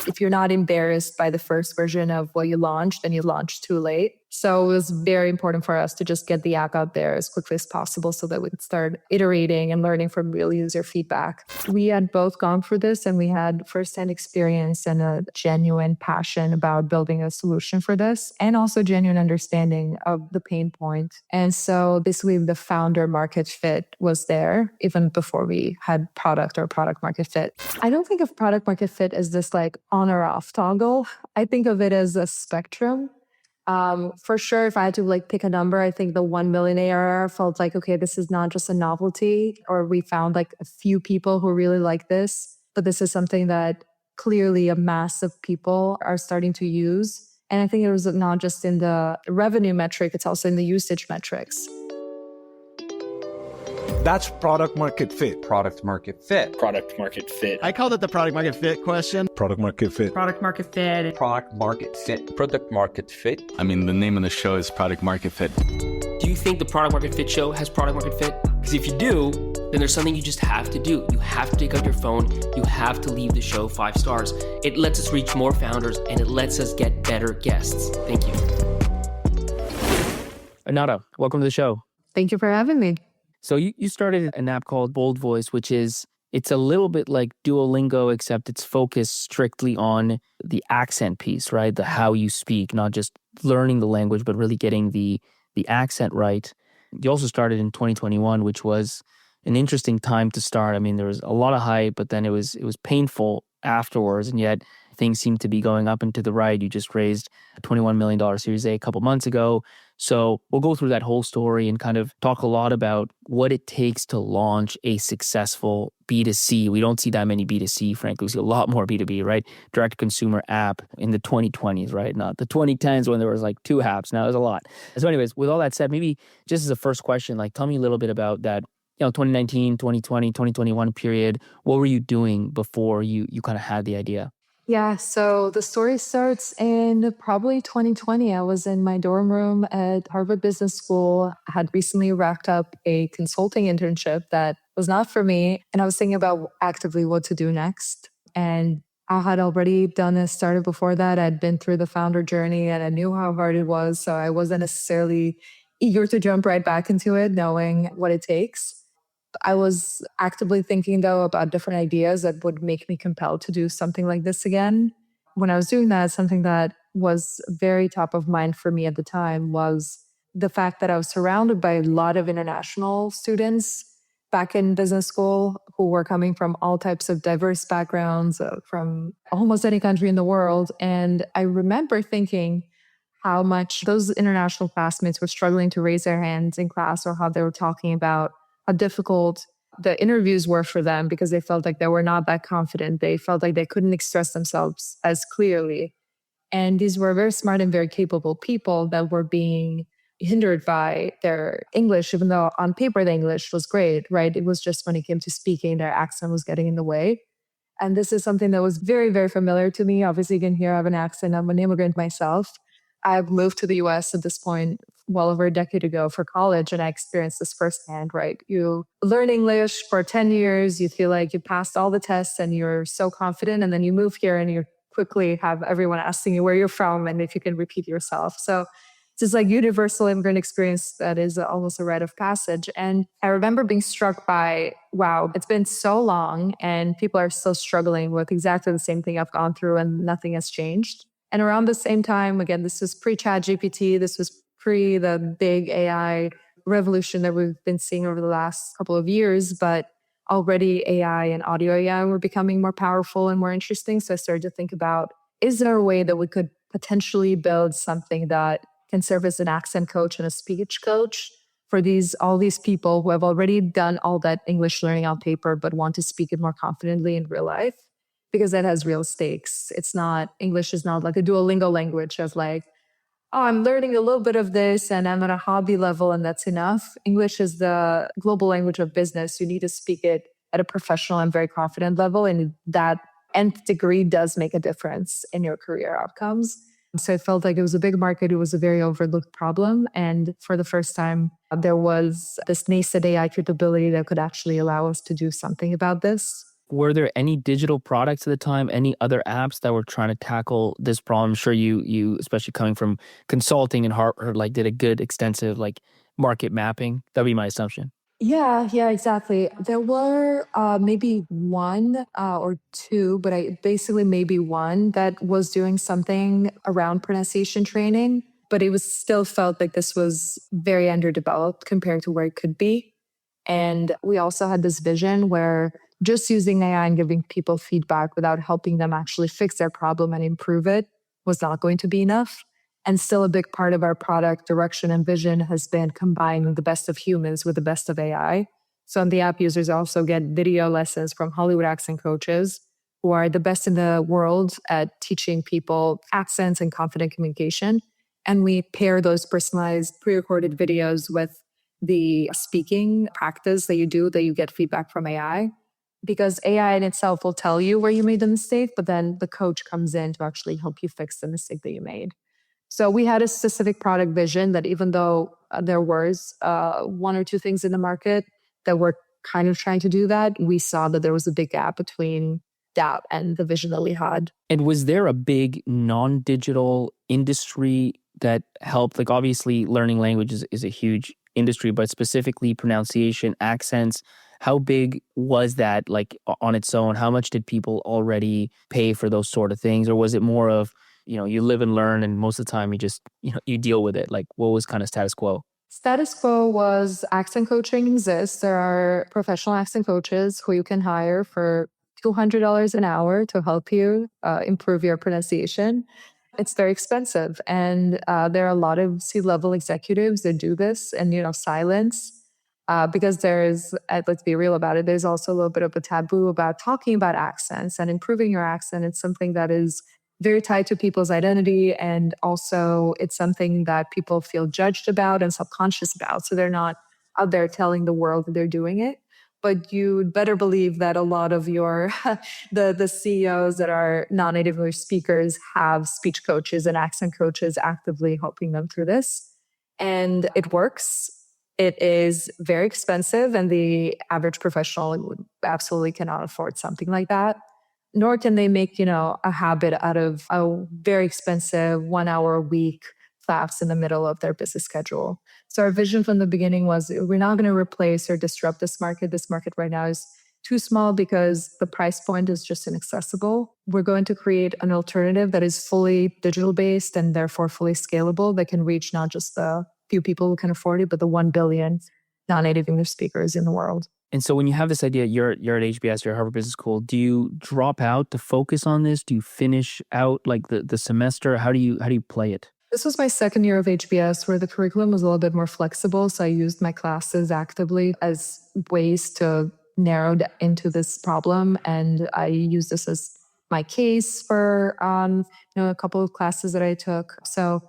If you're not embarrassed by the first version of what you launched, then you launched too late. So it was very important for us to just get the app out there as quickly as possible so that we could start iterating and learning from real user feedback. We had both gone through this and we had firsthand experience and a genuine passion about building a solution for this and also genuine understanding of the pain point. And so basically the founder market fit was there even before we had product or product market fit. I don't think of product market fit as this like on or off toggle. I think of it as a spectrum. For sure, if I had to like pick a number, I think the 1 million ARR felt like, okay, this is not just a novelty, or we found like a few people who really like this, but this is something that clearly a mass of people are starting to use. And I think it was not just in the revenue metric, it's also in the usage metrics. That's product market fit. Product market fit. Product market fit. I called it the product market fit question. Product market fit. Product market fit. Product market fit. Product market fit. I mean, the name of the show is Product Market Fit. Do you think the product market fit show has product market fit? Because if you do, then there's something you just have to do. You have to take out your phone. You have to leave the show 5 stars. It lets us reach more founders and it lets us get better guests. Thank you. Anada, welcome to the show. Thank you for having me. So you started an app called BoldVoice, which it's a little bit like Duolingo, except it's focused strictly on the accent piece, right? The how you speak, not just learning the language, but really getting the accent right. You also started in 2021, which was an interesting time to start. I mean, there was a lot of hype, but then it was painful afterwards, and yet things seem to be going up and to the right. You just raised a $21 million Series A couple months ago. So we'll go through that whole story and kind of talk a lot about what it takes to launch a successful B2C. We don't see that many B2C, frankly. We see a lot more B2B, right? Direct consumer app in the 2020s, right? Not the 2010s when there was like 2 apps. Now there's a lot. So anyways, with all that said, maybe just as a first question, like tell me a little bit about that, 2019, 2020, 2021 period. What were you doing before you kind of had the idea? Yeah, so the story starts in probably 2020. I was in my dorm room at Harvard Business School. I had recently wrapped up a consulting internship that was not for me. And I was thinking about actively what to do next. And I had already done a startup before that. I'd been through the founder journey and I knew how hard it was. So I wasn't necessarily eager to jump right back into it, knowing what it takes. I was actively thinking, though, about different ideas that would make me compelled to do something like this again. When I was doing that, something that was very top of mind for me at the time was the fact that I was surrounded by a lot of international students back in business school who were coming from all types of diverse backgrounds, from almost any country in the world. And I remember thinking how much those international classmates were struggling to raise their hands in class, or how they were talking about how difficult the interviews were for them because they felt like they were not that confident. They felt like they couldn't express themselves as clearly. And these were very smart and very capable people that were being hindered by their English, even though on paper the English was great, right? It was just when it came to speaking, their accent was getting in the way. And this is something that was very, very familiar to me. Obviously, you can hear I have an accent. I'm an immigrant myself. I've moved to the US at this point well over a decade ago for college, and I experienced this firsthand, right? You learn English for 10 years, you feel like you passed all the tests and you're so confident, and then you move here and you quickly have everyone asking you where you're from and if you can repeat yourself. So it's this like universal immigrant experience that is almost a rite of passage. And I remember being struck by, wow, it's been so long and people are still struggling with exactly the same thing I've gone through and nothing has changed. And around the same time, again, this was pre-ChatGPT, this was pre the big AI revolution that we've been seeing over the last couple of years, but already AI and audio AI were becoming more powerful and more interesting. So I started to think about, is there a way that we could potentially build something that can serve as an accent coach and a speech coach for all these people who have already done all that English learning on paper, but want to speak it more confidently in real life? Because that has real stakes. English is not like a Duolingo language of like, oh, I'm learning a little bit of this and I'm at a hobby level and that's enough. English is the global language of business. You need to speak it at a professional and very confident level. And that nth degree does make a difference in your career outcomes. So it felt like it was a big market. It was a very overlooked problem. And for the first time, there was this nascent AI capability that could actually allow us to do something about this. Were there any digital products at the time, any other apps that were trying to tackle this problem? I'm sure you especially coming from consulting and Harvard, like did a good extensive like market mapping. That'd be my assumption. Yeah, exactly. There were maybe one or two, but I basically maybe one that was doing something around pronunciation training, but it was still felt like this was very underdeveloped compared to where it could be. And we also had this vision where just using AI and giving people feedback without helping them actually fix their problem and improve it was not going to be enough. And still, a big part of our product direction and vision has been combining the best of humans with the best of AI. So on the app, users also get video lessons from Hollywood accent coaches who are the best in the world at teaching people accents and confident communication. And we pair those personalized pre-recorded videos with the speaking practice that you do, that you get feedback from AI. Because AI in itself will tell you where you made the mistake, but then the coach comes in to actually help you fix the mistake that you made. So we had a specific product vision that even though there was one or two things in the market that were kind of trying to do that, we saw that there was a big gap between that and the vision that we had. And was there a big non-digital industry that helped? Like obviously learning languages is a huge industry, but specifically pronunciation, accents, how big was that like on its own? How much did people already pay for those sort of things? Or was it more of, you live and learn and most of the time you just, you deal with it? Like what was kind of status quo? Status quo was accent coaching exists. There are professional accent coaches who you can hire for $200 an hour to help you improve your pronunciation. It's very expensive. And there are a lot of C-level executives that do this and, silence. Because let's be real about it, there's also a little bit of a taboo about talking about accents and improving your accent. It's something that is very tied to people's identity. And also it's something that people feel judged about and subconscious about. So they're not out there telling the world that they're doing it. But you'd better believe that a lot of your the CEOs that are non-native English speakers have speech coaches and accent coaches actively helping them through this. And it works. It is very expensive, and the average professional absolutely cannot afford something like that. Nor can they make, a habit out of a very expensive 1 hour a week class in the middle of their busy schedule. So our vision from the beginning was we're not going to replace or disrupt this market. This market right now is too small because the price point is just inaccessible. We're going to create an alternative that is fully digital based and therefore fully scalable that can reach not just the few people who can afford it, but the 1 billion non-native English speakers in the world. And so when you have this idea, you're at HBS, you're at Harvard Business School, do you drop out to focus on this? Do you finish out like the semester? How do you play it? This was my second year of HBS where the curriculum was a little bit more flexible. So I used my classes actively as ways to narrow into this problem. And I used this as my case for a couple of classes that I took. So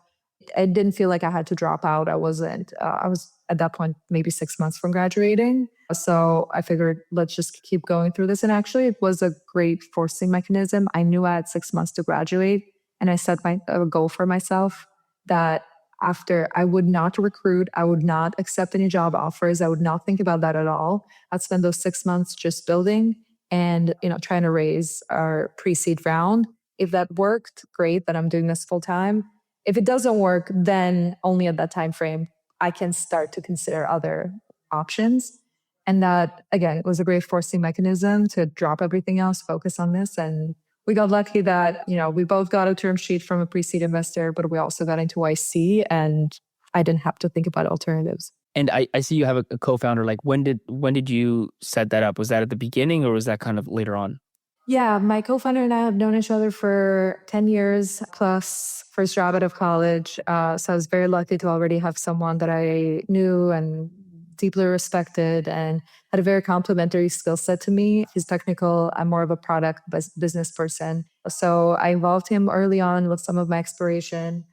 I didn't feel like I had to drop out. I was at that point maybe 6 months from graduating. So I figured let's just keep going through this. And actually it was a great forcing mechanism. I knew I had 6 months to graduate, and I set a goal for myself that after I would not recruit, I would not accept any job offers. I would not think about that at all. I'd spend those 6 months just building and, trying to raise our pre-seed round. If that worked, great, then I'm doing this full time. If it doesn't work, then only at that time frame, I can start to consider other options. And that, again, it was a great forcing mechanism to drop everything else, focus on this. And we got lucky that, we both got a term sheet from a pre-seed investor, but we also got into YC, and I didn't have to think about alternatives. And I see you have a co-founder. Like when did you set that up? Was that at the beginning or was that kind of later on? Yeah, my co-founder and I have known each other for 10 years plus, first job out of college. So I was very lucky to already have someone that I knew and deeply respected and had a very complementary skill set to me. He's technical. I'm more of a product business person. So I involved him early on with some of my exploration.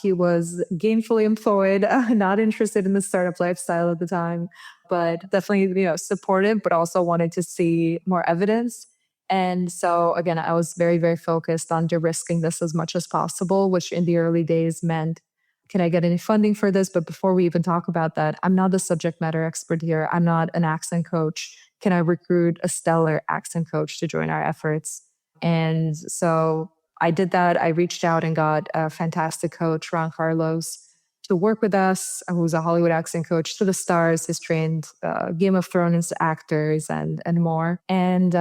He was gainfully employed, not interested in the startup lifestyle at the time, but definitely, supportive, but also wanted to see more evidence. And so again, I was very, very focused on de-risking this as much as possible, which in the early days meant can I get any funding for this? But before we even talk about that, I'm not the subject matter expert here. I'm not an accent coach. Can I recruit a stellar accent coach to join our efforts? And so I did that. I reached out and got a fantastic coach, Ron Carlos, to work with us, who's a Hollywood accent coach to the stars. He's trained Game of Thrones actors and more. And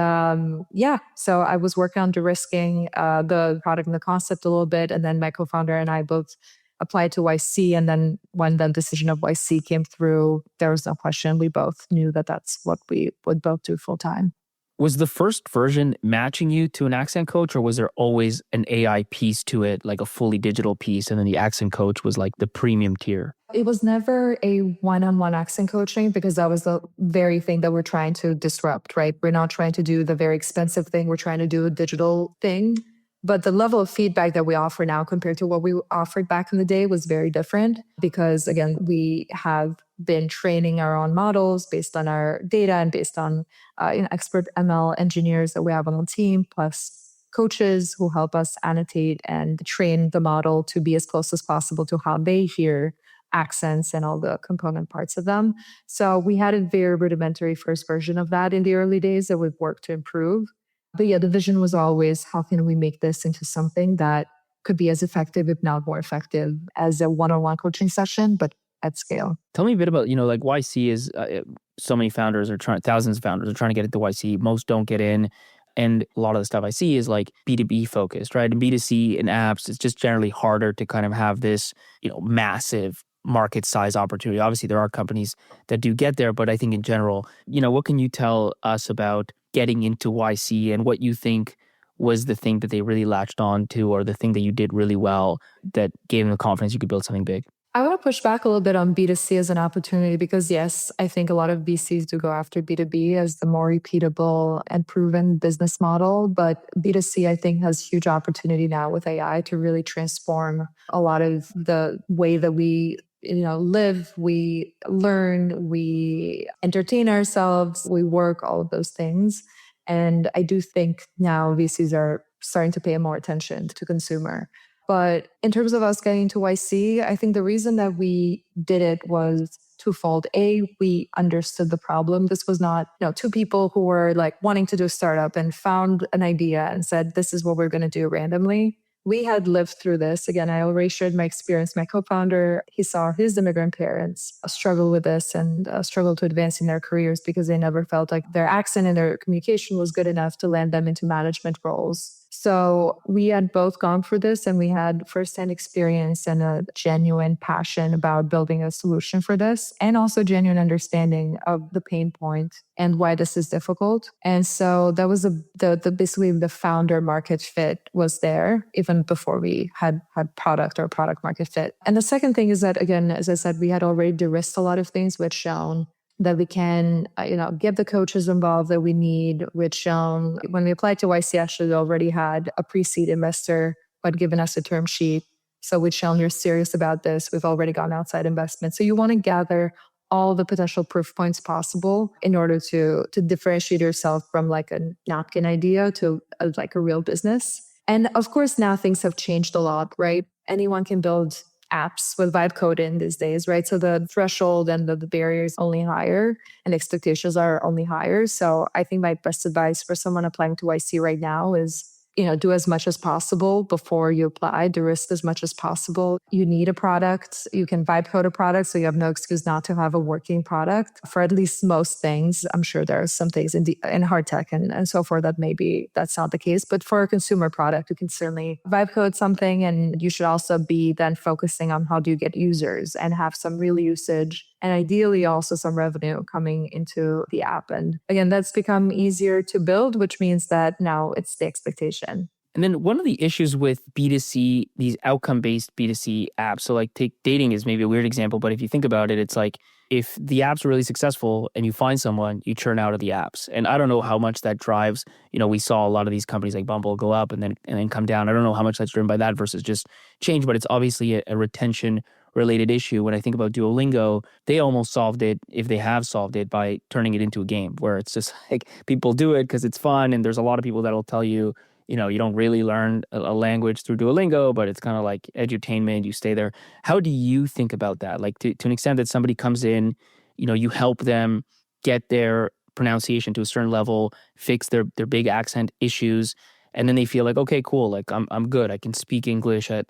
so I was working on de-risking the product and the concept a little bit. And then my co-founder and I both applied to YC. And then when the decision of YC came through, there was no question. We both knew that that's what we would both do full time. Was the first version matching you to an accent coach, or was there always an AI piece to it, like a fully digital piece, and then the accent coach was like the premium tier? It was never a one-on-one accent coaching because that was the very thing that we're trying to disrupt, right? We're not trying to do the very expensive thing. We're trying to do a digital thing. But the level of feedback that we offer now compared to what we offered back in the day was very different because, again, we have been training our own models based on our data and based on expert ML engineers that we have on the team, plus coaches who help us annotate and train the model to be as close as possible to how they hear accents and all the component parts of them. So we had a very rudimentary first version of that in the early days that we've worked to improve. But yeah, the vision was always, how can we make this into something that could be as effective, if not more effective, as a one-on-one coaching session, but at scale. Tell me a bit about, like YC is, so many founders are trying, thousands of founders are trying to get into YC. Most don't get in. And a lot of the stuff I see is like B2B focused, right? And B2C in apps, it's just generally harder to kind of have this, massive market size opportunity. Obviously, there are companies that do get there, but I think in general, what can you tell us about getting into YC and what you think was the thing that they really latched on to, or the thing that you did really well that gave them the confidence you could build something big? I want to push back a little bit on B2C as an opportunity because, yes, I think a lot of VCs do go after B2B as the more repeatable and proven business model. But B2C, I think, has huge opportunity now with AI to really transform a lot of the way that we live, we learn, we entertain ourselves, we work, all of those things. And I do think now VCs are starting to pay more attention to consumer. But in terms of us getting to YC, I think the reason that we did it was twofold. A, we understood the problem. This was not, two people who were like wanting to do a startup and found an idea and said, this is what we're going to do randomly. We had lived through this. Again, I already shared my experience. My co-founder, he saw his immigrant parents struggle with this and struggle to advance in their careers because they never felt like their accent and their communication was good enough to land them into management roles. So we had both gone through this and we had firsthand experience and a genuine passion about building a solution for this, and also genuine understanding of the pain point and why this is difficult. And so that was basically the founder market fit was there even before we had product or product market fit. And the second thing is that, again, as I said, we had already de-risked a lot of things, which shown that we can, get the coaches involved that we need, which when we applied to YC, actually we already had a pre-seed investor who had given us a term sheet. So we'd shown you're serious about this. We've already gotten outside investment. So you want to gather all the potential proof points possible in order to differentiate yourself from like a napkin idea to like a real business. And of course, now things have changed a lot, right? Anyone can build apps with vibe code in these days, right? So the threshold and the barriers only higher and expectations are only higher. So I think my best advice for someone applying to YC right now is, do as much as possible before you apply, de-risk as much as possible. You need a product. You can vibe code a product, so you have no excuse not to have a working product for at least most things. I'm sure there are some things in hard tech and so forth that maybe that's not the case. But for a consumer product, you can certainly vibe code something, and you should also be then focusing on how do you get users and have some real usage, and ideally also some revenue coming into the app. And again, that's become easier to build, which means that now it's the expectation. And then one of the issues with B2C, these outcome-based B2C apps, so like take dating is maybe a weird example, but if you think about it, it's like if the apps are really successful and you find someone, you churn out of the apps. And I don't know how much that drives, we saw a lot of these companies like Bumble go up and then come down. I don't know how much that's driven by that versus just change, but it's obviously a retention related issue. When I think about Duolingo, they almost solved it, if they have solved it, by turning it into a game where it's just like people do it because it's fun, and there's a lot of people that'll tell you, you don't really learn a language through Duolingo, but it's kind of like edutainment. You stay there. How do you think about that? Like to an extent that somebody comes in, you help them get their pronunciation to a certain level, fix their big accent issues, and then they feel like, okay, cool, like I'm good. I can speak English at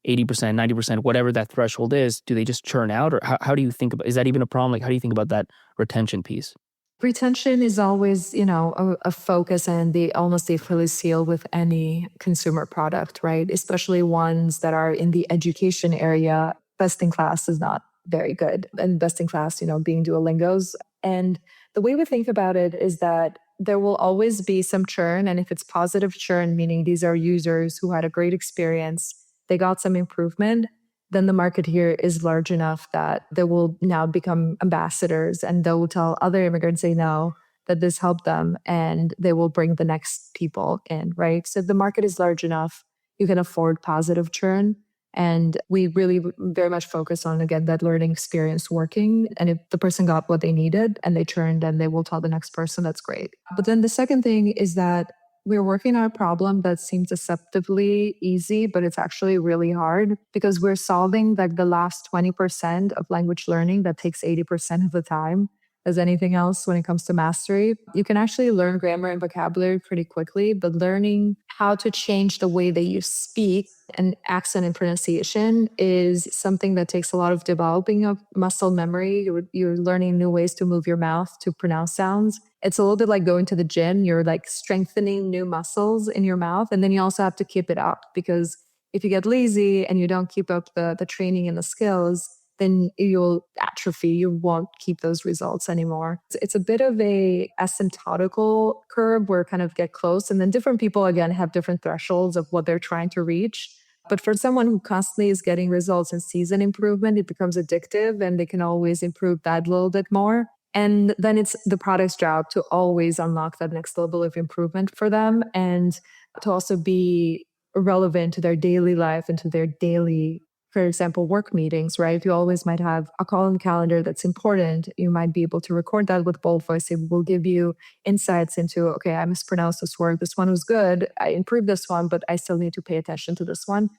80%, 90%, whatever that threshold is. Do they just churn out, or how do you think about? Is that even a problem? Like, how do you think about that retention piece? Retention is always, a focus and almost the Achilles heel with any consumer product, right? Especially ones that are in the education area. Best in class is not very good. And best in class, being Duolingos. And the way we think about it is that there will always be some churn. And if it's positive churn, meaning these are users who had a great experience, they got some improvement, then the market here is large enough that they will now become ambassadors and they will tell other immigrants they know that this helped them and they will bring the next people in, right? So if the market is large enough, you can afford positive churn. And we really very much focus on, again, that learning experience working. And if the person got what they needed and they churned, then they will tell the next person, that's great. But then the second thing is that we're working on a problem that seems deceptively easy, but it's actually really hard because we're solving like the last 20% of language learning that takes 80% of the time. As anything else when it comes to mastery, you can actually learn grammar and vocabulary pretty quickly, but learning how to change the way that you speak and accent and pronunciation is something that takes a lot of developing of muscle memory. You're learning new ways to move your mouth to pronounce sounds. It's a little bit like going to the gym. You're like strengthening new muscles in your mouth. And then you also have to keep it up because if you get lazy and you don't keep up the training and the skills, then you'll atrophy. You won't keep those results anymore. It's a bit of a asymptotical curve where kind of get close. And then different people, again, have different thresholds of what they're trying to reach. But for someone who constantly is getting results and sees an improvement, it becomes addictive and they can always improve that a little bit more. And then it's the product's job to always unlock that next level of improvement for them and to also be relevant to their daily life and to their daily, for example, work meetings, right? You always might have a call in the calendar that's important. You might be able to record that with BoldVoice. It will give you insights into, okay, I mispronounced this word. This one was good. I improved this one, but I still need to pay attention to this one.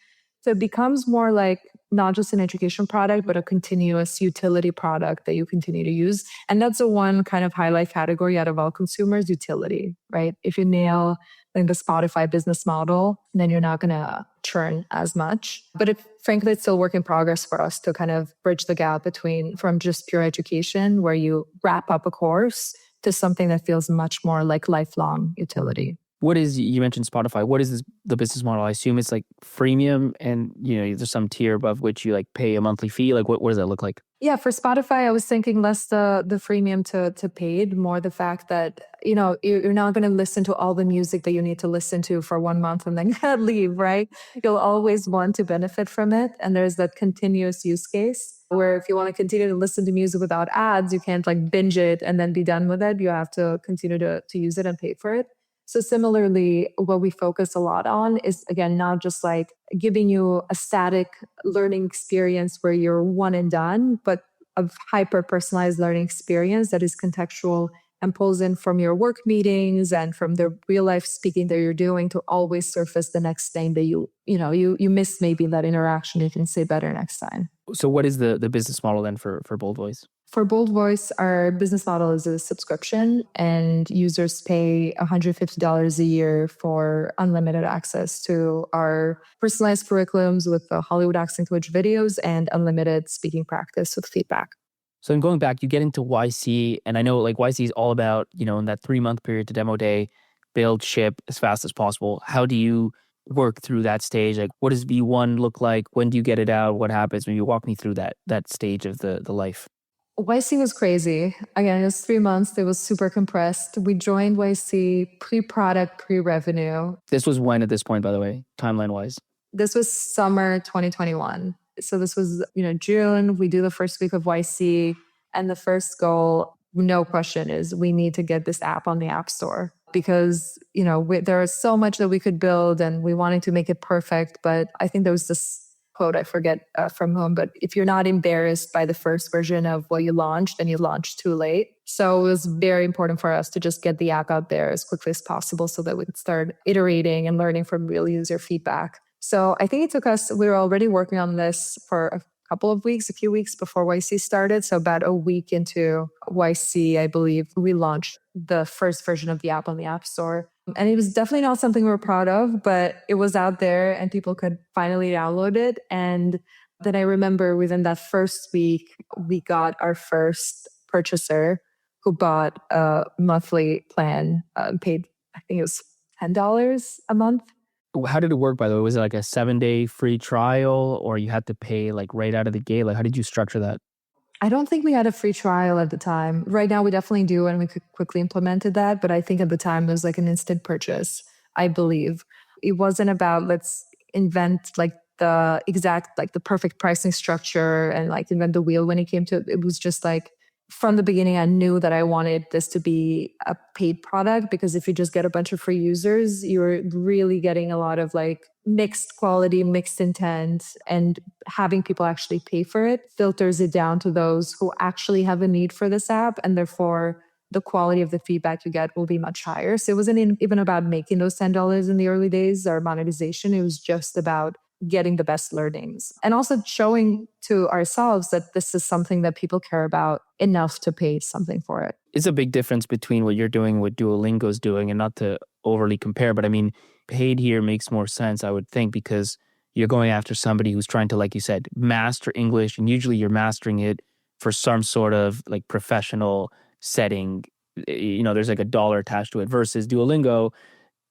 So it becomes more like not just an education product, but a continuous utility product that you continue to use. And that's the one kind of highlight category out of all consumers, utility, right? If you nail like the Spotify business model, then you're not going to churn as much. But frankly, it's still work in progress for us to kind of bridge the gap from just pure education, where you wrap up a course, to something that feels much more like lifelong utility. You mentioned Spotify. What is the business model? I assume it's like freemium and, there's some tier above which you like pay a monthly fee. Like what does that look like? Yeah, for Spotify, I was thinking less the freemium to paid, more the fact that, you're not going to listen to all the music that you need to listen to for 1 month and then leave, right? You'll always want to benefit from it. And there's that continuous use case where if you want to continue to listen to music without ads, you can't like binge it and then be done with it. You have to continue to use it and pay for it. So similarly, what we focus a lot on is, again, not just like giving you a static learning experience where you're one and done, but a hyper-personalized learning experience that is contextual and pulls in from your work meetings and from the real-life speaking that you're doing to always surface the next thing that you miss maybe that interaction. You can say better next time. So what is the business model then for BoldVoice? For BoldVoice, our business model is a subscription, and users pay $150 a year for unlimited access to our personalized curriculums with the Hollywood accent coach videos and unlimited speaking practice with feedback. So then going back, you get into YC, and I know like YC is all about, in that 3-month period to demo day, build, ship as fast as possible. How do you work through that stage? Like, what does V1 look like? When do you get it out? What happens? Maybe walk me through that stage of the life. YC was crazy. Again, it was 3 months. It was super compressed. We joined YC pre-product, pre-revenue. This was when at this point, by the way, timeline-wise? This was summer 2021. So this was, June. We do the first week of YC. And the first goal, no question, is we need to get this app on the App Store. Because, there is so much that we could build and we wanted to make it perfect. But I think there was this quote, I forget from whom, but if you're not embarrassed by the first version of what you launched, then you launched too late. So it was very important for us to just get the app out there as quickly as possible so that we could start iterating and learning from real user feedback. So I think it took us, we were already working on this for a couple of weeks, a few weeks before YC started. So about a week into YC, I believe, we launched the first version of the app on the App Store. And it was definitely not something we were proud of, but it was out there and people could finally download it. And then I remember within that first week, we got our first purchaser who bought a monthly plan, paid, I think it was $10 a month. How did it work, by the way? Was it like a 7-day free trial, or you had to pay like right out of the gate? Like, how did you structure that? I don't think we had a free trial at the time. Right now, we definitely do, and we could quickly implemented that. But I think at the time, it was like an instant purchase, I believe. It wasn't about let's invent like the exact, like the perfect pricing structure and like invent the wheel when it came to it. It was just like, from the beginning, I knew that I wanted this to be a paid product, because if you just get a bunch of free users, you're really getting a lot of like mixed quality, mixed intent, and having people actually pay for it filters it down to those who actually have a need for this app. And therefore, the quality of the feedback you get will be much higher. So it wasn't even about making those $10 in the early days or monetization. It was just about getting the best learnings and also showing to ourselves that this is something that people care about enough to pay something for it. It's a big difference between what you're doing, what Duolingo's doing, and not to overly compare, but I mean, paid here makes more sense, I would think, because you're going after somebody who's trying to, like you said, master English, and usually you're mastering it for some sort of like professional setting. You know, there's like a dollar attached to it versus Duolingo.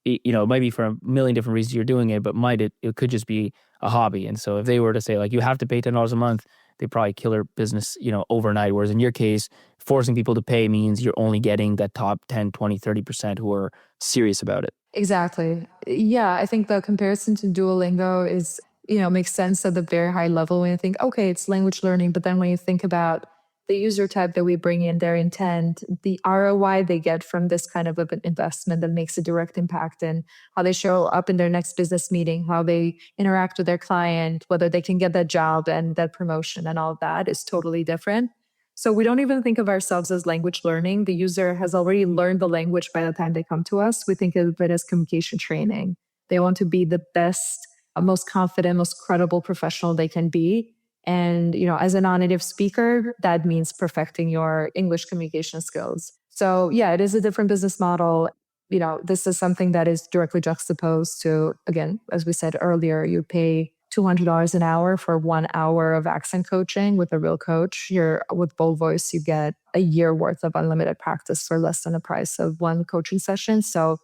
You know, it might be for a million different reasons you're doing it, but it could just be a hobby. And so if they were to say like, you have to pay $10 a month, they probably kill their business, you know, overnight. Whereas in your case, forcing people to pay means you're only getting that top 10, 20, 30% who are serious about it. Exactly. Yeah, I think the comparison to Duolingo is, makes sense at the very high level when you think, okay, it's language learning. But then when you think about the user type that we bring in, their intent, the ROI they get from this kind of an investment that makes a direct impact in how they show up in their next business meeting, how they interact with their client, whether they can get that job and that promotion and all of that is totally different. So we don't even think of ourselves as language learning. The user has already learned the language by the time they come to us. We think of it as communication training. They want to be the best, most confident, most credible professional they can be. And, as a non-native speaker, that means perfecting your English communication skills. So yeah, it is a different business model. This is something that is directly juxtaposed to, again, as we said earlier, you pay $200 an hour for 1 hour of accent coaching with a real coach. With BoldVoice, you get a year worth of unlimited practice for less than the price of one coaching session. So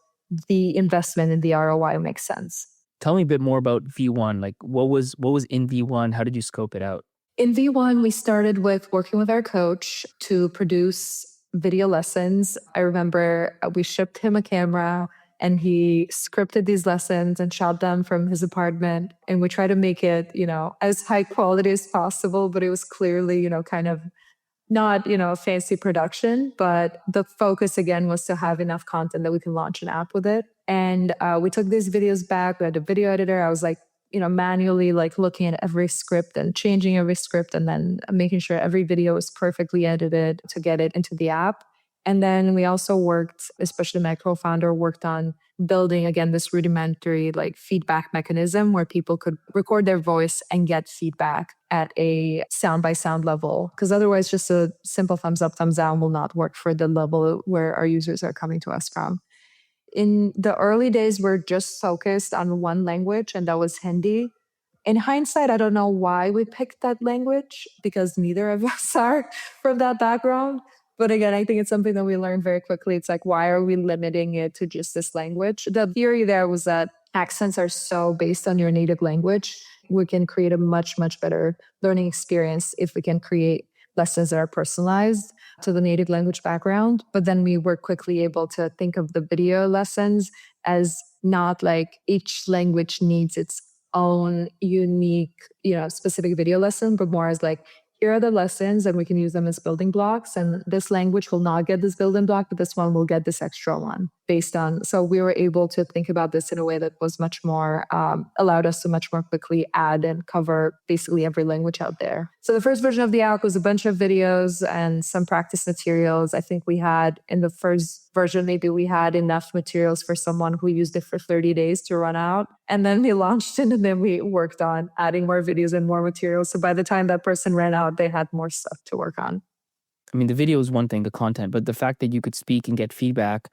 the investment in the ROI makes sense. Tell me a bit more about V1. Like what was in V1? How did you scope it out? In V1, we started with working with our coach to produce video lessons. I remember we shipped him a camera and he scripted these lessons and shot them from his apartment. And we tried to make it, as high quality as possible, but it was clearly, kind of not, a fancy production, but the focus again was to have enough content that we can launch an app with it. And we took these videos back. We had a video editor. I was like, manually like looking at every script and changing every script and then making sure every video is perfectly edited to get it into the app. And then we also worked, especially my co-founder worked on building, again, this rudimentary like feedback mechanism where people could record their voice and get feedback at a sound by sound level. Because otherwise just a simple thumbs up, thumbs down will not work for the level where our users are coming to us from. In the early days, we're just focused on one language, and that was Hindi. In hindsight, I don't know why we picked that language because neither of us are from that background. But again, I think it's something that we learned very quickly. It's like, why are we limiting it to just this language? The theory there was that accents are so based on your native language. We can create a much, much better learning experience if we can create lessons that are personalized to the native language background. But then we were quickly able to think of the video lessons as not like each language needs its own unique, specific video lesson, but more as like, here are the lessons and we can use them as building blocks. And this language will not get this building block, but this one will get this extra one. based on, so we were able to think about this in a way that was much more, allowed us to much more quickly add and cover basically every language out there. So the first version of the app was a bunch of videos and some practice materials. I think we had in the first version, maybe we had enough materials for someone who used it for 30 days to run out. And then we launched it and then we worked on adding more videos and more materials. So by the time that person ran out, they had more stuff to work on. I mean, the video is one thing, the content, but the fact that you could speak and get feedback,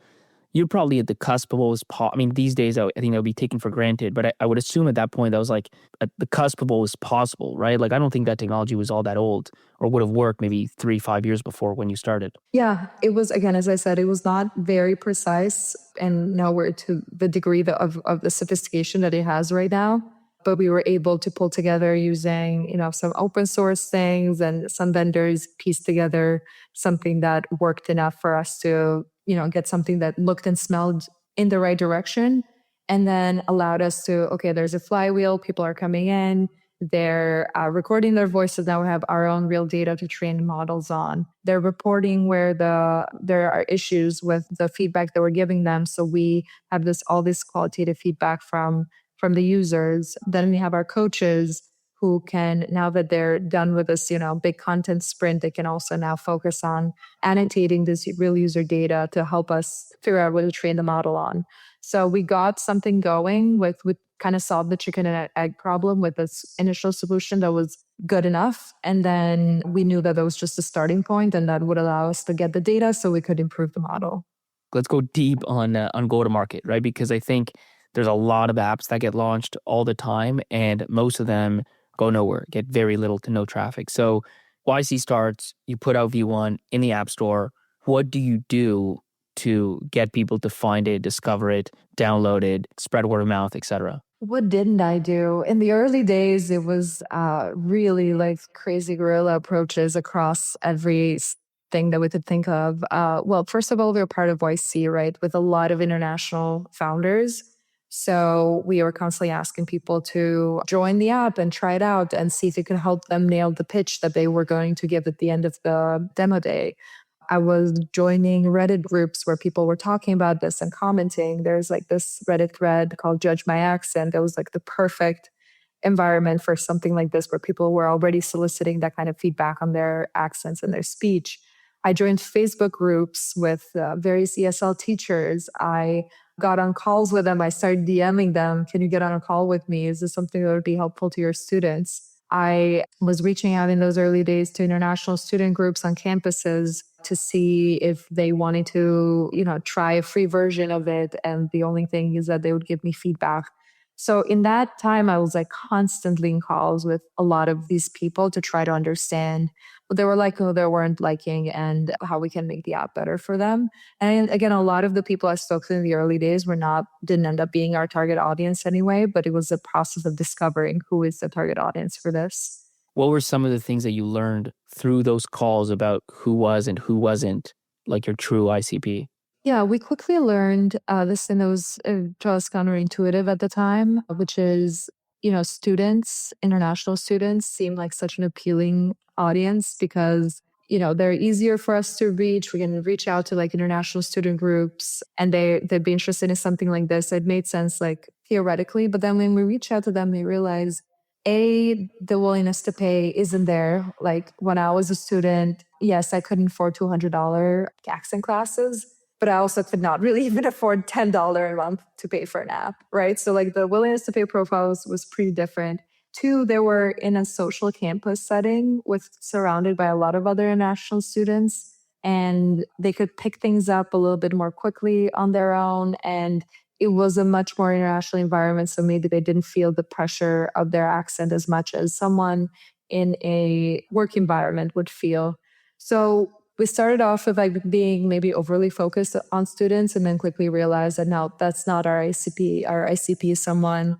you're probably at the cusp of what was I mean, these days, I think that would be taken for granted, but I would assume at that point that was like at the cusp of what was possible, right? Like, I don't think that technology was all that old or would have worked maybe 3-5 years before when you started. Yeah, it was, again, as I said, it was not very precise and nowhere to the degree of the sophistication that it has right now. But we were able to pull together using, some open source things, and some vendors pieced together something that worked enough for us to, get something that looked and smelled in the right direction, and then allowed us to, okay, there's a flywheel, people are coming in, they're recording their voices. Now we have our own real data to train models on. They're reporting where there are issues with the feedback that we're giving them. So we have all this qualitative feedback from the users. Then we have our coaches who can, now that they're done with this, big content sprint, they can also now focus on annotating this real user data to help us figure out what to train the model on. So we got something going with kind of solved the chicken and egg problem with this initial solution that was good enough. And then we knew that was just a starting point and that would allow us to get the data so we could improve the model. Let's go deep on go-to-market, right? Because I think there's a lot of apps that get launched all the time, and most of them go nowhere, get very little to no traffic. So YC starts, you put out V1 in the App Store. What do you do to get people to find it, discover it, download it, spread word of mouth, etc.? What didn't I do? In the early days, it was really like crazy guerrilla approaches across every thing that we could think of. Well, first of all, we were part of YC, right, with a lot of international founders. So we were constantly asking people to join the app and try it out and see if it could help them nail the pitch that they were going to give at the end of the demo day. I was joining Reddit groups where people were talking about this and commenting. There's like this Reddit thread called Judge My Accent. That was like the perfect environment for something like this, where people were already soliciting that kind of feedback on their accents and their speech. I joined Facebook groups with various ESL teachers. I got on calls with them. I started DMing them. Can you get on a call with me? Is this something that would be helpful to your students? I was reaching out in those early days to international student groups on campuses to see if they wanted to, try a free version of it. And the only thing is that they would give me feedback. So in that time, I was like constantly in calls with a lot of these people to try to understand what they were like, who they weren't liking, and how we can make the app better for them. And again, a lot of the people I spoke to in the early days didn't end up being our target audience anyway, but it was a process of discovering who is the target audience for this. What were some of the things that you learned through those calls about who was and who wasn't like your true ICP? Yeah, we quickly learned this, and it was to us counterintuitive at the time, which is, students, international students seem like such an appealing audience because, they're easier for us to reach. We can reach out to like international student groups and they'd be interested in something like this. It made sense like theoretically, but then when we reach out to them, we realize the willingness to pay isn't there. Like when I was a student, yes, I couldn't afford $200 accent classes, but I also could not really even afford $10 a month to pay for an app, right? So like the willingness to pay profiles was pretty different. Two, they were in a social campus setting surrounded by a lot of other international students, and they could pick things up a little bit more quickly on their own. And it was a much more international environment. So maybe they didn't feel the pressure of their accent as much as someone in a work environment would feel. So we started off with like being maybe overly focused on students, and then quickly realized that now that's not our ICP. Our ICP is someone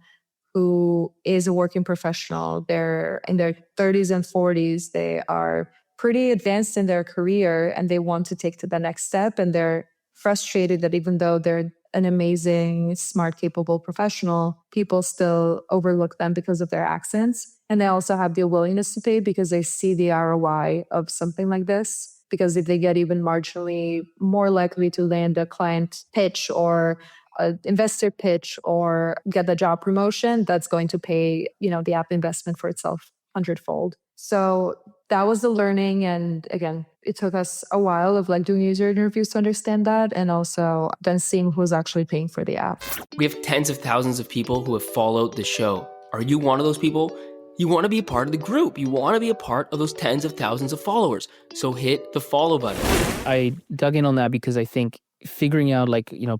who is a working professional. They're in their 30s and 40s. They are pretty advanced in their career and they want to take to the next step. And they're frustrated that even though they're an amazing, smart, capable professional, people still overlook them because of their accents. And they also have the willingness to pay because they see the ROI of something like this. because if they get even marginally more likely to land a client pitch or an investor pitch or get the job promotion, that's going to pay, the app investment for itself 100-fold. So that was the learning. And again, it took us a while of like doing user interviews to understand that. And also then seeing who's actually paying for the app. We have tens of thousands of people who have followed the show. Are you one of those people? You want to be a part of the group. You want to be a part of those tens of thousands of followers. So hit the follow button. I dug in on that because I think figuring out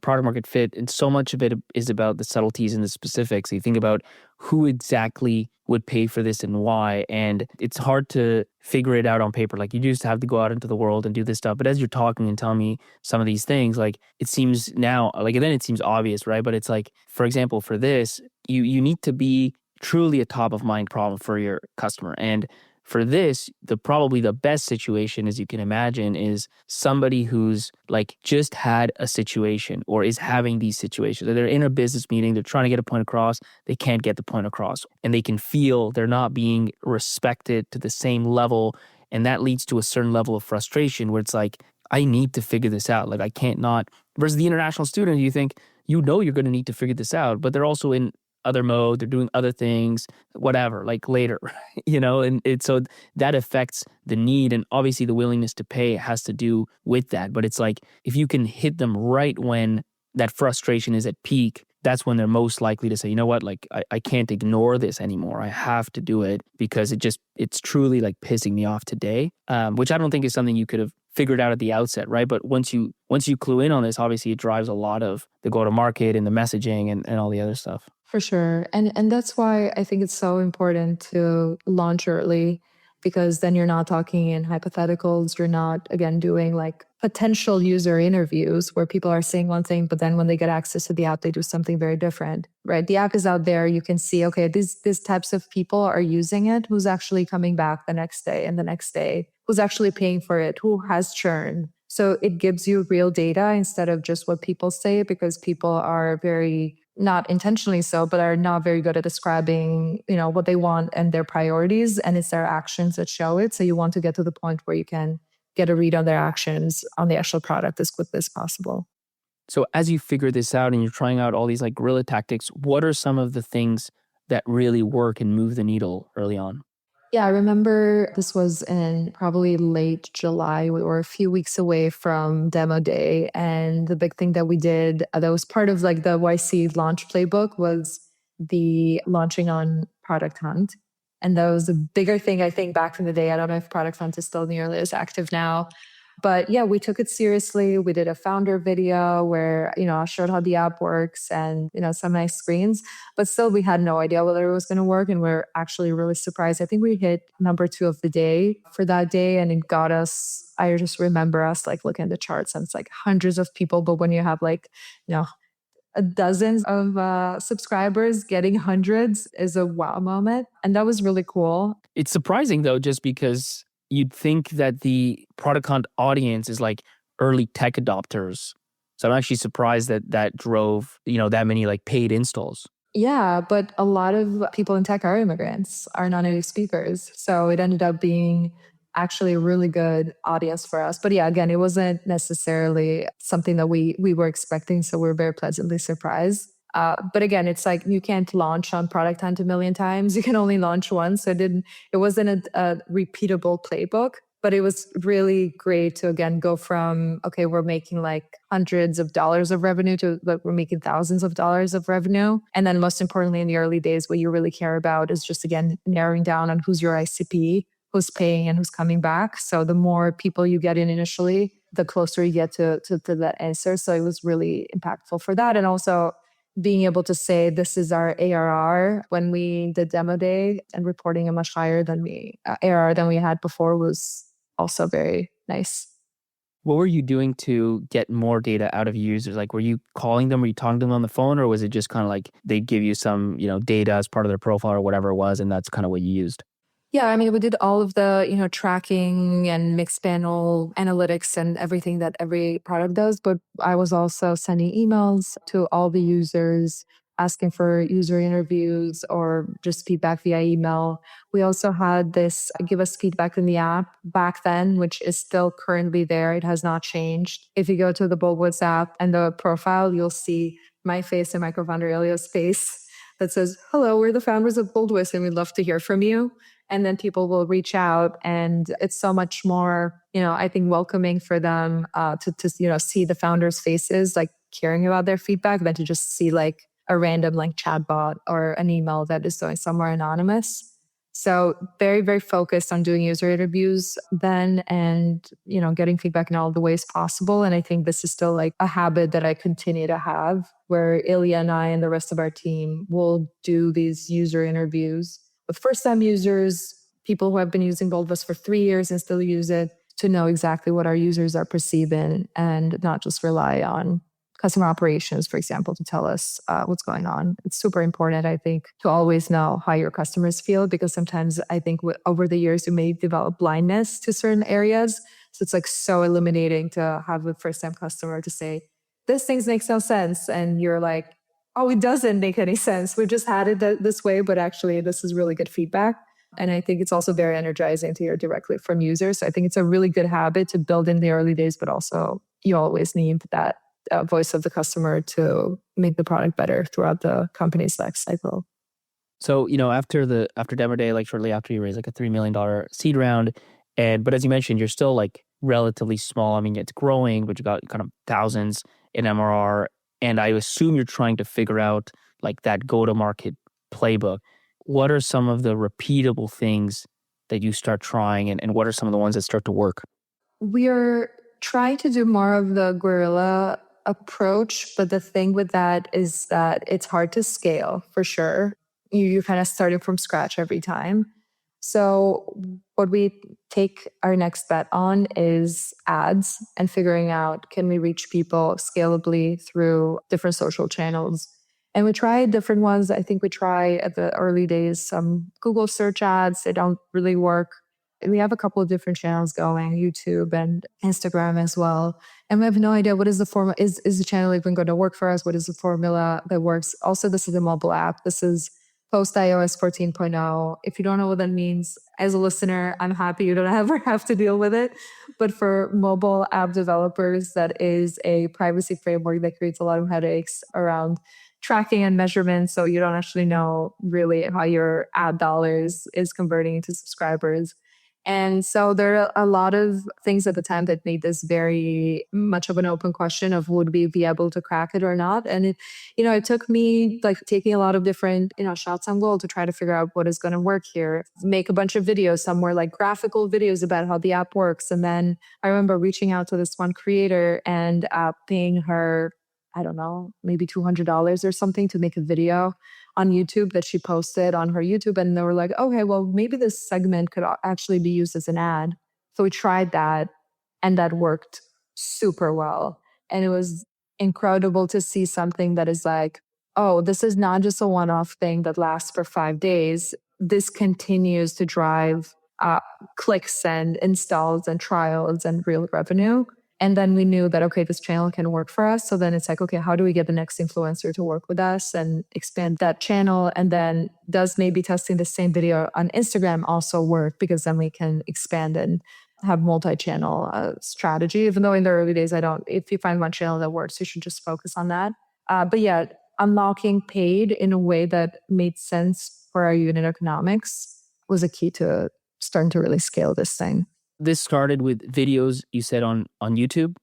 product market fit, and so much of it is about the subtleties and the specifics. You think about who exactly would pay for this and why, and it's hard to figure it out on paper. Like you just have to go out into the world and do this stuff. But as you're talking and telling me some of these things, like it seems now, like then it seems obvious, right? But it's like, for example, for this, you need to be truly a top of mind problem for your customer. And for this, probably the best situation, as you can imagine, is somebody who's like just had a situation or is having these situations. They're in a business meeting, they're trying to get a point across, they can't get the point across, and they can feel they're not being respected to the same level. And that leads to a certain level of frustration where it's like, I need to figure this out. Like I can't not, versus the international student, you think, you're going to need to figure this out, but they're also in other mode, they're doing other things, whatever, like later, and so that affects the need, and obviously the willingness to pay has to do with that. But it's like, if you can hit them right when that frustration is at peak, that's when they're most likely to say, you know what, like I can't ignore this anymore. I have to do it because it's truly like pissing me off today, which I don't think is something you could have figured out at the outset, right? But once you clue in on this, obviously it drives a lot of the go-to-market and the messaging and all the other stuff. For sure. And that's why I think it's so important to launch early, because then you're not talking in hypotheticals. You're not, again, doing like potential user interviews where people are saying one thing, but then when they get access to the app, they do something very different, right? The app is out there. You can see, okay, these types of people are using it. Who's actually coming back the next day and the next day? Who's actually paying for it? Who has churn? So it gives you real data instead of just what people say, because people are very, not intentionally so, but are not very good at describing, what they want and their priorities, and it's their actions that show it. So you want to get to the point where you can get a read on their actions on the actual product as quickly as possible. So as you figure this out and you're trying out all these like guerrilla tactics, what are some of the things that really work and move the needle early on? Yeah, I remember this was in probably late July. We were a few weeks away from demo day. And the big thing that we did that was part of like the YC launch playbook was the launching on Product Hunt. And that was a bigger thing, I think, back in the day. I don't know if Product Hunt is still nearly as active now. But yeah, we took it seriously. We did a founder video where, I showed how the app works and, some nice screens, but still we had no idea whether it was going to work. And we're actually really surprised. I think we hit number 2 of the day for that day. And it got us, I just remember us like looking at the charts and it's like hundreds of people. But when you have like, dozens of subscribers, getting hundreds is a wow moment. And that was really cool. It's surprising though, just because you'd think that the Product Hunt audience is like early tech adopters. So I'm actually surprised that drove, that many like paid installs. Yeah, but a lot of people in tech are immigrants, are non-native speakers. So it ended up being actually a really good audience for us. But yeah, again, it wasn't necessarily something that we were expecting. So we're very pleasantly surprised. But again, it's like you can't launch on Product Hunt a million times. You can only launch once. So it wasn't a repeatable playbook, but it was really great to, again, go from, okay, we're making like hundreds of dollars of revenue to like we're making thousands of dollars of revenue. And then most importantly, in the early days, what you really care about is just, again, narrowing down on who's your ICP, who's paying and who's coming back. So the more people you get in initially, the closer you get to that answer. So it was really impactful for that. And also being able to say this is our ARR when we did demo day and reporting a much higher than ARR than we had before was also very nice. What were you doing to get more data out of users? Like, were you calling them? Were you talking to them on the phone? Or was it just kind of like they give you some, data as part of their profile or whatever it was, and that's kind of what you used? Yeah, I mean, we did all of the, tracking and mixed panel analytics and everything that every product does. But I was also sending emails to all the users, asking for user interviews or just feedback via email. We also had this give us feedback in the app back then, which is still currently there. It has not changed. If you go to the BoldVoice app and the profile, you'll see my face and my co-founder Ilya's face that says, "Hello, we're the founders of BoldVoice and we'd love to hear from you." And then people will reach out, and it's so much more, I think welcoming for them to see the founders' faces, like caring about their feedback, than to just see like a random like chatbot or an email that is going somewhere anonymous. So very, very focused on doing user interviews then, and, getting feedback in all the ways possible. And I think this is still like a habit that I continue to have, where Ilya and I and the rest of our team will do these user interviews with first-time users, people who have been using BoldVoice for 3 years and still use it, to know exactly what our users are perceiving and not just rely on customer operations, for example, to tell us what's going on. It's super important, I think, to always know how your customers feel, because sometimes I think over the years you may develop blindness to certain areas. So it's like so illuminating to have a first-time customer to say, "This thing makes no sense." And you're like, "Oh, it doesn't make any sense. We've just had it this way, but actually this is really good feedback." And I think it's also very energizing to hear directly from users. So I think it's a really good habit to build in the early days, but also you always need that voice of the customer to make the product better throughout the company's life cycle. So, after Demo Day, like shortly after you raise like a $3 million seed round, but as you mentioned, you're still like relatively small. I mean, it's growing, but you got kind of thousands in MRR. And I assume you're trying to figure out like that go-to-market playbook. What are some of the repeatable things that you start trying, and what are some of the ones that start to work? We are trying to do more of the Guerrilla approach, but the thing with that is that it's hard to scale for sure. You're kind of starting from scratch every time. So what we take our next bet on is ads and figuring out, can we reach people scalably through different social channels? And we try different ones. I think we try at the early days some Google search ads. They don't really work. We have a couple of different channels going, YouTube and Instagram as well. And we have no idea what is the formula. Is the channel even going to work for us? What is the formula that works? Also, this is a mobile app. This is post iOS 14.0. If you don't know what that means, as a listener, I'm happy you don't ever have to deal with it. But for mobile app developers, that is a privacy framework that creates a lot of headaches around tracking and measurement. So you don't actually know really how your ad dollars is converting into subscribers. And so there are a lot of things at the time that made this very much of an open question of would we be able to crack it or not. And it took me like taking a lot of different, shots on goal to try to figure out what is going to work here. Make a bunch of videos, some were like graphical videos about how the app works. And then I remember reaching out to this one creator and paying her, I don't know, maybe $200 or something to make a video on YouTube that she posted on her YouTube. And they were like, okay, well, maybe this segment could actually be used as an ad. So we tried that, and that worked super well. And it was incredible to see something that is like, oh, this is not just a one-off thing that lasts for 5 days. This continues to drive clicks and installs and trials and real revenue. And then we knew that, okay, this channel can work for us. So then it's like, okay, how do we get the next influencer to work with us and expand that channel? And then does maybe testing the same video on Instagram also work? Because then we can expand and have multi-channel strategy. Even though in the early days, if you find one channel that works, you should just focus on that. But yeah, unlocking paid in a way that made sense for our unit economics was a key to starting to really scale this thing. This started with videos you said on YouTube.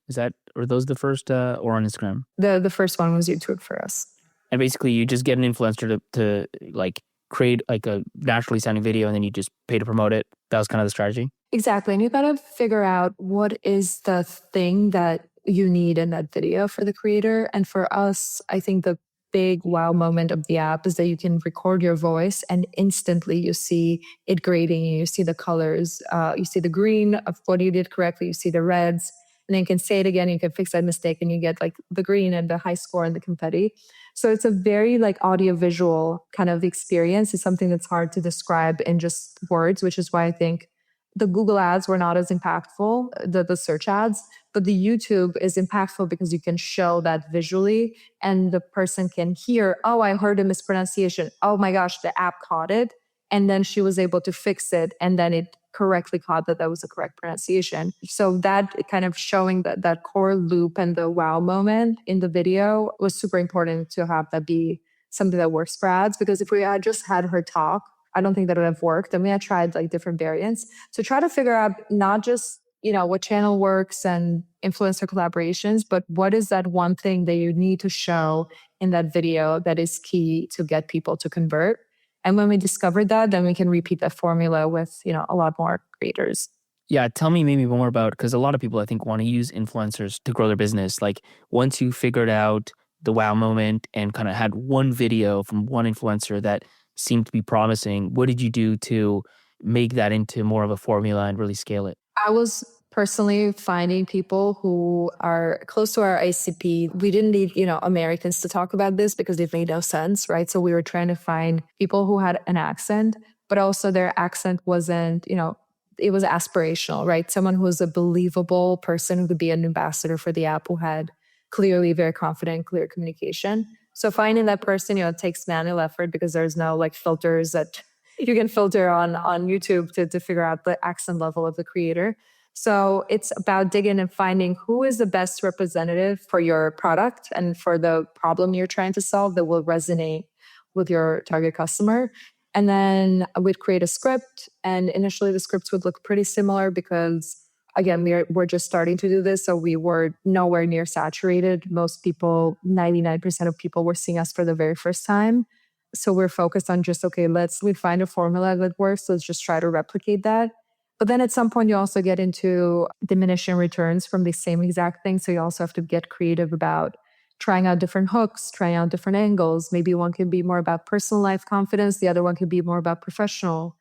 Are those the first, or on Instagram? The first one was YouTube for us. And basically you just get an influencer to like create like a naturally sounding video, and then you just pay to promote it. That was kind of the strategy. Exactly. And you got to figure out what is the thing that you need in that video for the creator. And for us, I think the big wow moment of the app is that you can record your voice and instantly you see it grading. You see the colors, you see the green of what you did correctly, you see the reds, and then you can say it again, you can fix that mistake, and you get like the green and the high score and the confetti. So it's a very like audiovisual kind of experience. It's something that's hard to describe in just words, which is why I think the Google ads were not as impactful, the search ads, but the YouTube is impactful because you can show that visually and the person can hear, oh, I heard a mispronunciation. Oh my gosh, the app caught it. And then she was able to fix it. And then it correctly caught that was the correct pronunciation. So that kind of showing that core loop and the wow moment in the video was super important to have that be something that works for ads. Because if we had just had her talk, I don't think that would have worked. And we had tried like different variants to try to figure out not just, what channel works and influencer collaborations, but what is that one thing that you need to show in that video that is key to get people to convert. And when we discovered that, then we can repeat that formula with, a lot more creators. Yeah, tell me maybe more about, because a lot of people I think want to use influencers to grow their business. Like once you figured out the wow moment and kind of had one video from one influencer that seemed to be promising, what did you do to make that into more of a formula and really scale it? I was personally finding people who are close to our ICP. We didn't need, Americans to talk about this because it made no sense, right? So we were trying to find people who had an accent, but also their accent wasn't, it was aspirational, right? Someone who was a believable person who could be an ambassador for the app, who had clearly very confident, clear communication. So finding that person, it takes manual effort because there's no like filters that you can filter on YouTube to figure out the accent level of the creator. So it's about digging and finding who is the best representative for your product and for the problem you're trying to solve that will resonate with your target customer. And then we'd create a script. And initially the scripts would look pretty similar because, again, we're just starting to do this. So we were nowhere near saturated. Most people, 99% of people were seeing us for the very first time. So we're focused on just, okay, we find a formula that works. Let's just try to replicate that. But then at some point, you also get into diminishing returns from the same exact thing. So you also have to get creative about trying out different hooks, trying out different angles. Maybe one can be more about personal life confidence. The other one could be more about professional.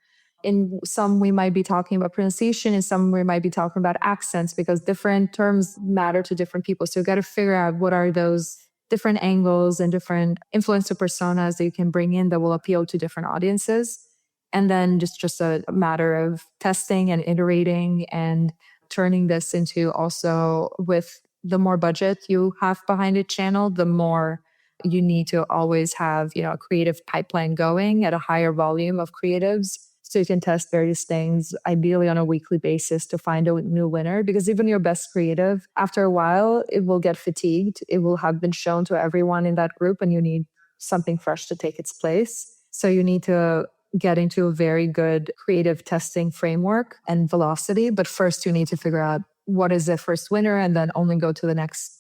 In some, we might be talking about pronunciation. In some, we might be talking about accents because different terms matter to different people. So you got to figure out what are those different angles and different influencer personas that you can bring in that will appeal to different audiences. And then just a matter of testing and iterating and turning this into also with the more budget you have behind a channel, the more you need to always have, a creative pipeline going at a higher volume of creatives. So you can test various things, ideally on a weekly basis to find a new winner. Because even your best creative, after a while, it will get fatigued. It will have been shown to everyone in that group and you need something fresh to take its place. So you need to get into a very good creative testing framework and velocity. But first you need to figure out what is the first winner and then only go to the next,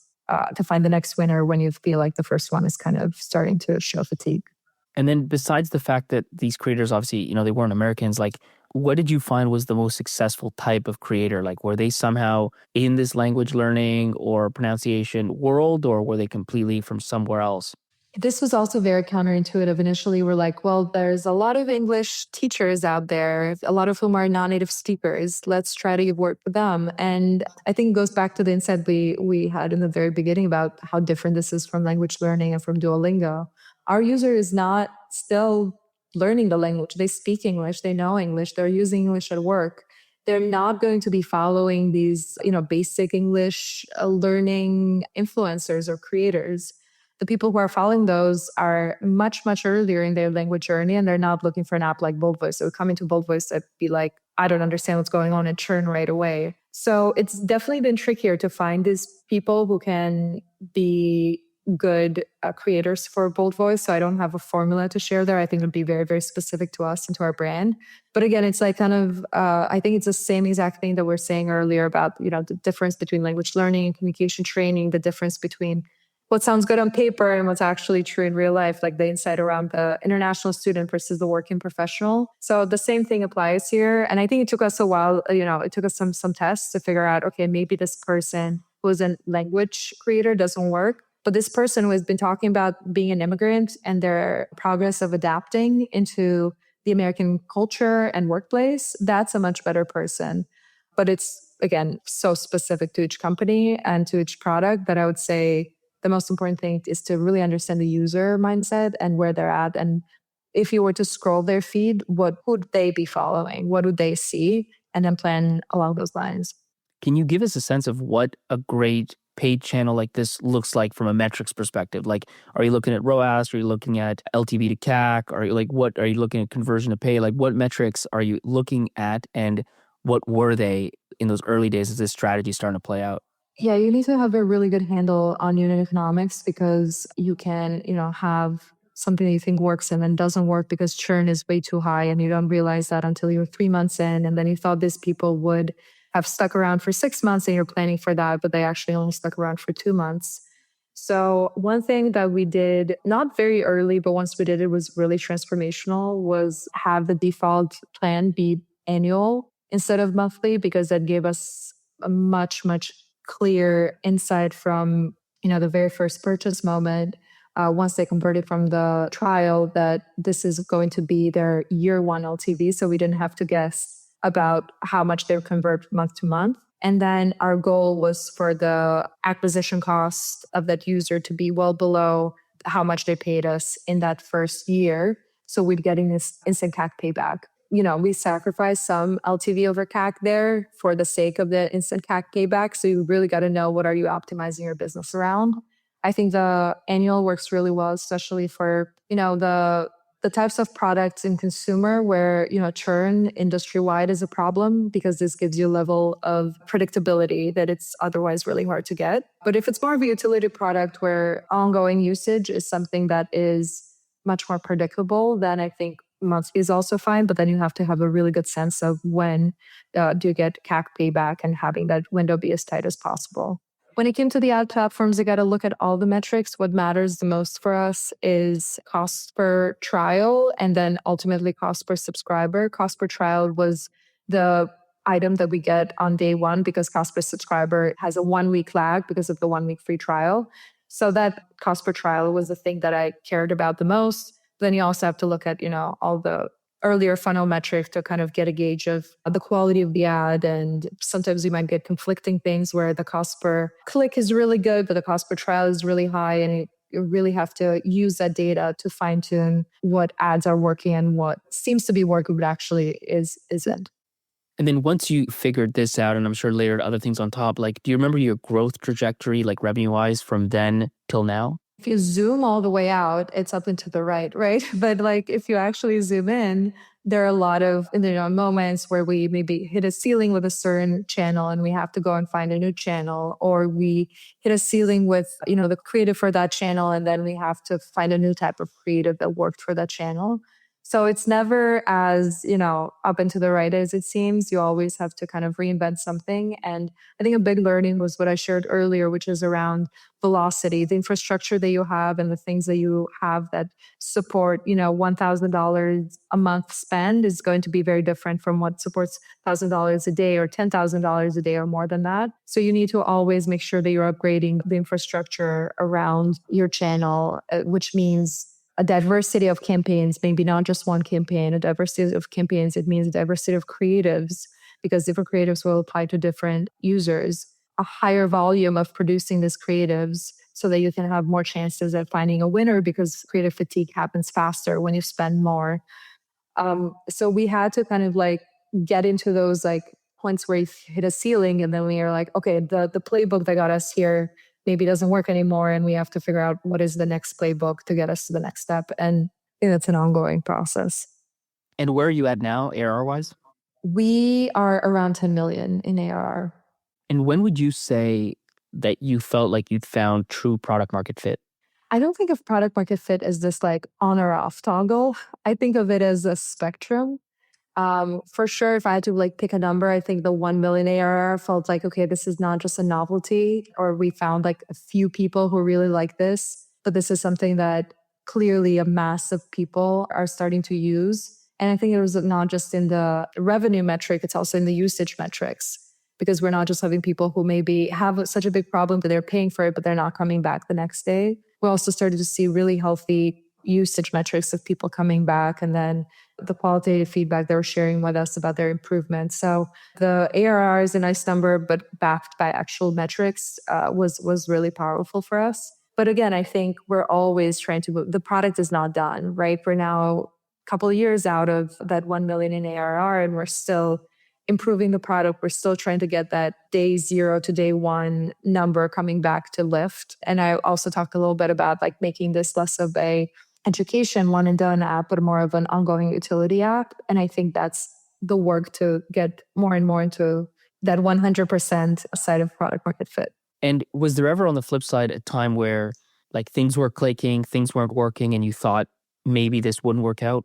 to find the next winner when you feel like the first one is kind of starting to show fatigue. And then besides the fact that these creators, obviously, they weren't Americans, like what did you find was the most successful type of creator? Like were they somehow in this language learning or pronunciation world, or were they completely from somewhere else? This was also very counterintuitive. Initially, we're like, well, there's a lot of English teachers out there, a lot of whom are non-native speakers. Let's try to work with them. And I think it goes back to the insight we had in the very beginning about how different this is from language learning and from Duolingo. Our user is not still learning the language. They speak English, they know English, they're using English at work. They're not going to be following these, basic English learning influencers or creators. The people who are following those are much, much earlier in their language journey, and they're not looking for an app like BoldVoice. So come into BoldVoice and be like, I don't understand what's going on, and churn right away. So it's definitely been trickier to find these people who can be good creators for BoldVoice. So I don't have a formula to share there. I think it would be very, very specific to us and to our brand. But again, it's like kind of, I think it's the same exact thing that we're saying earlier about, the difference between language learning and communication training, the difference between what sounds good on paper and what's actually true in real life, like the insight around the international student versus the working professional. So the same thing applies here. And I think it took us a while, it took us some tests to figure out, okay, maybe this person who is a language creator doesn't work. But this person who has been talking about being an immigrant and their progress of adapting into the American culture and workplace, that's a much better person. But it's, again, so specific to each company and to each product that I would say the most important thing is to really understand the user mindset and where they're at. And if you were to scroll their feed, what would they be following? What would they see? and then plan along those lines. Can you give us a sense of what a great paid channel like this looks like from a metrics perspective? Like, are you looking at ROAS? Are you looking at LTV to CAC? Are you looking at conversion to pay? Like, what metrics are you looking at, and what were they in those early days as this strategy starting to play out? Yeah, you need to have a really good handle on unit economics, because you can, have something that you think works and then doesn't work because churn is way too high, and you don't realize that until you're 3 months in, and then you thought these people would have stuck around for 6 months and you're planning for that, but they actually only stuck around for 2 months. So one thing that we did, not very early, but once we did it was really transformational, was have the default plan be annual instead of monthly, because that gave us a much, much clear insight from, the very first purchase moment. Once they converted from the trial, that this is going to be their year one LTV. So we didn't have to guess about how much they would convert month to month. And then our goal was for the acquisition cost of that user to be well below how much they paid us in that first year. So we'd getting this instant CAC payback. We sacrificed some LTV over CAC there for the sake of the instant CAC payback. So you really got to know, what are you optimizing your business around? I think the annual works really well, especially for, the types of products in consumer where, churn industry-wide is a problem, because this gives you a level of predictability that it's otherwise really hard to get. But if it's more of a utility product where ongoing usage is something that is much more predictable, then I think monthly is also fine. But then you have to have a really good sense of when do you get CAC payback, and having that window be as tight as possible. When it came to the ad platforms, you got to look at all the metrics. What matters the most for us is cost per trial, and then ultimately cost per subscriber. Cost per trial was the item that we get on day one, because cost per subscriber has a 1 week lag because of the 1 week free trial. So that cost per trial was the thing that I cared about the most. Then you also have to look at, all the earlier funnel metric to kind of get a gauge of the quality of the ad. And sometimes you might get conflicting things where the cost per click is really good, but the cost per trial is really high. And you really have to use that data to fine tune what ads are working and what seems to be working, but actually isn't. And then once you figured this out, and I'm sure layered other things on top, like, do you remember your growth trajectory, like revenue-wise, from then till now? If you zoom all the way out, it's up and to the right? But like, if you actually zoom in, there are a lot of moments where we maybe hit a ceiling with a certain channel and we have to go and find a new channel, or we hit a ceiling with, the creative for that channel, and then we have to find a new type of creative that worked for that channel. So it's never as, up and to the right as it seems. You always have to kind of reinvent something. And I think a big learning was what I shared earlier, which is around velocity, the infrastructure that you have and the things that you have that support, $1,000 a month spend is going to be very different from what supports $1,000 a day or $10,000 a day or more than that. So you need to always make sure that you're upgrading the infrastructure around your channel, which means a diversity of campaigns, maybe not just one campaign. A diversity of campaigns, it means a diversity of creatives, because different creatives will apply to different users. A higher volume of producing these creatives so that you can have more chances at finding a winner, because creative fatigue happens faster when you spend more. So we had to kind of like get into those like points where you hit a ceiling, and then we are like, okay, the playbook that got us here maybe doesn't work anymore, and we have to figure out what is the next playbook to get us to the next step. And I think that's an ongoing process. And where are you at now, ARR-wise? We are around 10 million in ARR. And when would you say that you felt like you'd found true product market fit? I don't think of product market fit as this like on or off toggle. I think of it as a spectrum. For sure, if I had to like pick a number, I think the 1 million ARR felt like, okay, this is not just a novelty, or we found like a few people who really like this, but this is something that clearly a mass of people are starting to use. And I think it was not just in the revenue metric, it's also in the usage metrics, because we're not just having people who maybe have such a big problem that they're paying for it, but they're not coming back the next day. We also started to see really healthy usage metrics of people coming back, and then the qualitative feedback they were sharing with us about their improvements. So the ARR is a nice number, but backed by actual metrics was really powerful for us. But again, I think we're always trying to move. The product is not done, right? We're now a couple of years out of that 1 million in ARR, and we're still, improving the product. We're still trying to get that day 0 to day 1 number coming back to lift. And I also talked a little bit about like making this less of a education one and done app, but more of an ongoing utility app. And I think that's the work to get more and more into that 100% side of product market fit. And was there ever on the flip side a time where like things were clicking, things weren't working, and you thought maybe this wouldn't work out?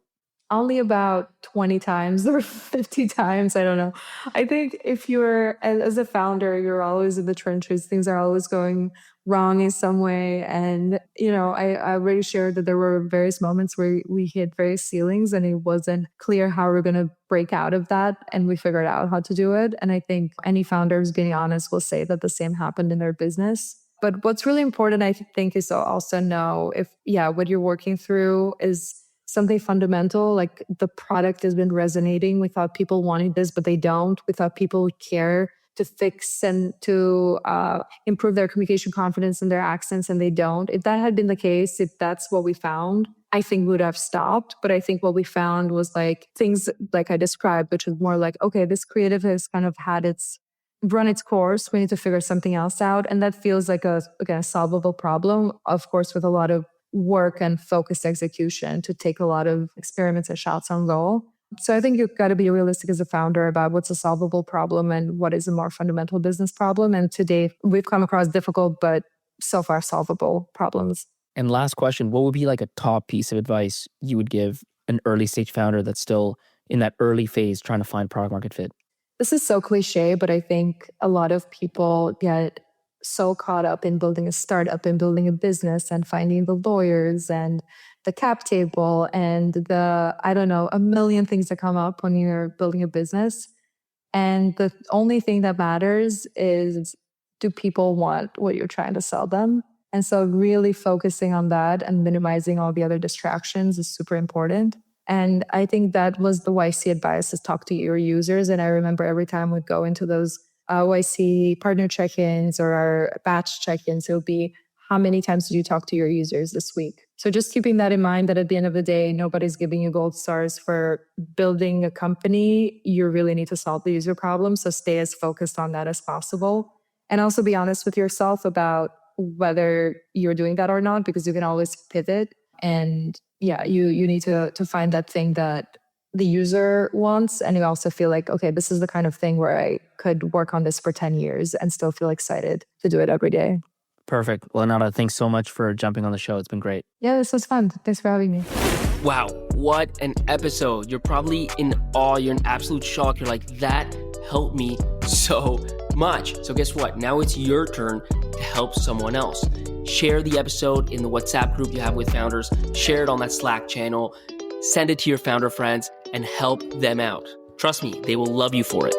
Only about 20 times or 50 times. I don't know. I think if you're, as a founder, you're always in the trenches. Things are always going wrong in some way. And, I already shared that there were various moments where we hit various ceilings and it wasn't clear how we're going to break out of that. And we figured out how to do it. And I think any founders, being honest, will say that the same happened in their business. But what's really important, I think, is to also know if, what you're working through is something fundamental, like the product has been resonating. We thought people wanted this, but they don't. We thought people would care to fix and to improve their communication confidence and their accents, and they don't. If that had been the case, if that's what we found, I think we would have stopped. But I think what we found was like things like I described, which is more like, okay, this creative has kind of run its course. We need to figure something else out. And that feels like a solvable problem, of course, with a lot of work and focused execution to take a lot of experiments and shots on goal. So I think you've got to be realistic as a founder about what's a solvable problem and what is a more fundamental business problem. And today we've come across difficult, but so far solvable problems. And last question, what would be like a top piece of advice you would give an early stage founder that's still in that early phase trying to find product market fit? This is so cliche, but I think a lot of people get so caught up in building a startup and building a business and finding the lawyers and the cap table and a million things that come up when you're building a business. And the only thing that matters is, do people want what you're trying to sell them? And so really focusing on that and minimizing all the other distractions is super important. And I think that was the YC advice, is talk to your users. And I remember every time we'd go into those YC partner check-ins or our batch check-ins, it would be, how many times did you talk to your users this week? So just keeping that in mind, that at the end of the day, nobody's giving you gold stars for building a company. You really need to solve the user problem. So stay as focused on that as possible. And also be honest with yourself about whether you're doing that or not, because you can always pivot. And you need to find that thing that the user wants. And you also feel like, okay, this is the kind of thing where I could work on this for 10 years and still feel excited to do it every day. Perfect. Well, Anada, thanks so much for jumping on the show. It's been great. Yeah, this was fun. Thanks for having me. Wow, what an episode. You're probably in awe. You're in absolute shock. You're like, that helped me so much. So guess what? Now it's your turn to help someone else. Share the episode in the WhatsApp group you have with founders. Share it on that Slack channel. Send it to your founder friends and help them out. Trust me, they will love you for it.